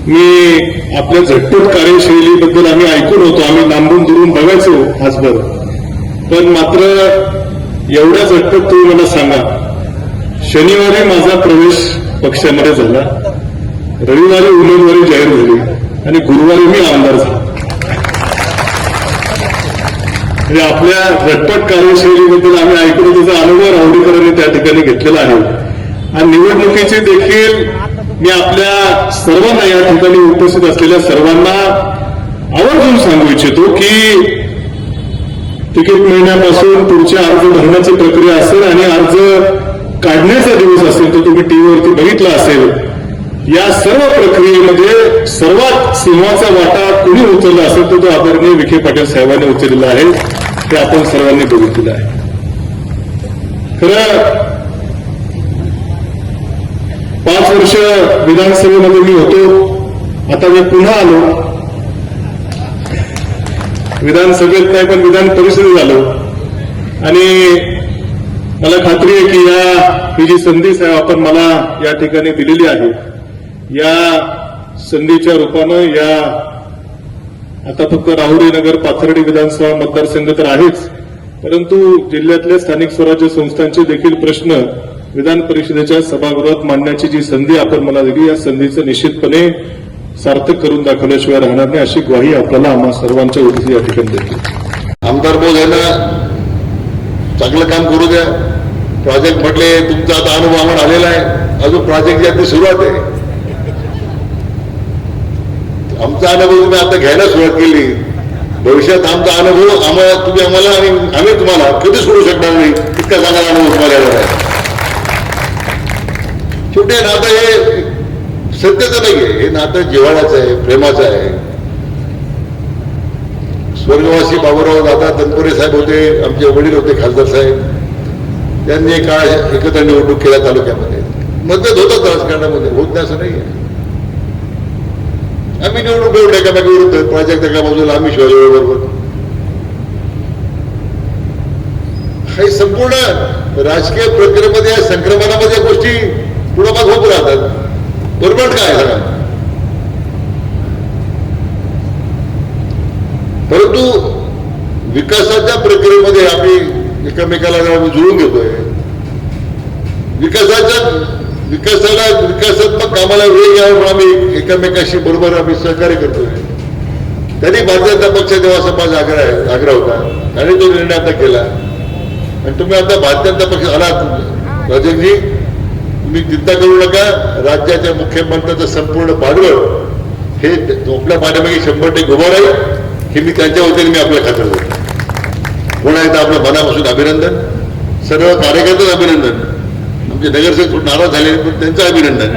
मी आपल्या झटपट कार्यशैलीबद्दल आम्ही ऐकून होतो, आम्ही लांबून दुरून बघायचो आजभर, पण मात्र एवढ्या झटपट तुम्ही मला सांगा, शनिवारी माझा प्रवेश पक्षामध्ये झाला, रविवारी उमेदवारी जाहीर झाली आणि गुरुवारी मी आमदार झालो. म्हणजे आपल्या झटपट कार्यशैलीबद्दल आम्ही ऐकून त्याचा अनुभव राहुरीकरांनी त्या ठिकाणी घेतलेला आहे. आणि निवडणुकीची देखील मी आपल्या सर्वांना, या ठिकाणी उपस्थित असलेल्या सर्वांना आवर्जून सांगू इच्छितो की तिकीट मिळण्यापासून पुढच्या अर्ज भरण्याची प्रक्रिया असेल आणि अर्ज काढण्याचा दिवस असेल तो तुम्ही टीव्हीवरती बघितला असेल. या सर्व प्रक्रियेमध्ये सर्वात सिंहाचा वाटा कुणी उचलला असेल तो आदरणीय विखे पाटील साहेबांनी उचललेला आहे, ते आपण सर्वांनी बघितलेलं आहे. खरं 5 वर्ष विधानसभेमध्ये मी होतो, आता मी पुन्हा आलो, विधानसभेत नाही पण विधान परिषदेत आलो आणि मला खात्री आहे की ही जी संधी साहेब आपण मला या ठिकाणी दिलेली आहे, या संधीच्या रूपानं या आता फक्त राहुरी नगर पाथर्डी विधानसभा मतदारसंघ तर आहेच, परंतु जिल्ह्यातल्या स्थानिक स्वराज्य संस्थांचे देखील प्रश्न विधान परिषदेच्या सभागृहात मांडण्याची जी संधी आपण मला दिली, या संधीचं निश्चितपणे सार्थक करून दाखवल्याशिवाय राहणार नाही, अशी ग्वाही आपल्याला आम्हा सर्वांच्या वतीने या ठिकाणी देते. आमदार महोदयांना चांगलं काम करू द्या. प्रोजेक्ट म्हटले, तुमचा आता अनुभव आम्हाला आलेला आहे, अजून प्रोजेक्टची आता सुरुवात आहे. आमचा अनुभव तुम्ही आता घ्यायला सुरुवात केली, भविष्यात आमचा अनुभव तुम्ही आम्हाला आणि आम्ही तुम्हाला कधीच सोडू शकणार नाही, इतका चांगला अनुभव तुम्हाला येणार आहे. शेवटी नातं हे सत्याचं नाहीये, हे नातं जिव्हाळ्याचं आहे, प्रेमाचं आहे. स्वर्गवासी बाबूराव दादा तनपुरे साहेब होते, आमचे वडील होते खासदार साहेब, त्यांनी काळ एकत्र निवडणूक केल्या तालुक्यामध्ये. मतभेद होतात राजकारणामध्ये, होत नाही असं नाहीये. आम्ही निवडणूक लढवून एकामेका विरुद्ध, प्रोजेक्ट एका बाजूला, आम्ही शिवाजी बरोबर. हे संपूर्ण राजकीय प्रक्रियेमध्ये, संक्रमणामध्ये गोष्टी पुढे माग होत राहतात. बरोबर काय सगळा, परंतु विकासाच्या प्रक्रियेमध्ये आम्ही एकमेकाला जुळून घेतोय. विकासात्मक कामाला वेग यावं आम्ही एकमेकाशी बरोबर आम्ही सहकार्य करतोय. त्यांनी भारतीय जनता पक्ष तेव्हा माझा आग्रह होता आणि तो निर्णय आता केला. आणि तुम्ही आता भारतीय जनता पक्ष आलात राजनजी, तुम्ही चिंता करू नका. राज्याच्या मुख्यमंत्र्यांचं संपूर्ण पाठबळ हे आपल्या पाठीमागे 100% उभं राहील, हे मी त्यांच्या वतीने मी आपल्या खात्यात होतो. पुन्हा एकदा आपलं मनापासून अभिनंदन, सर्व कार्यकर्त्यांचं अभिनंदन. आमचे नगरसेवक नाराज झाले पण त्यांचं अभिनंदन.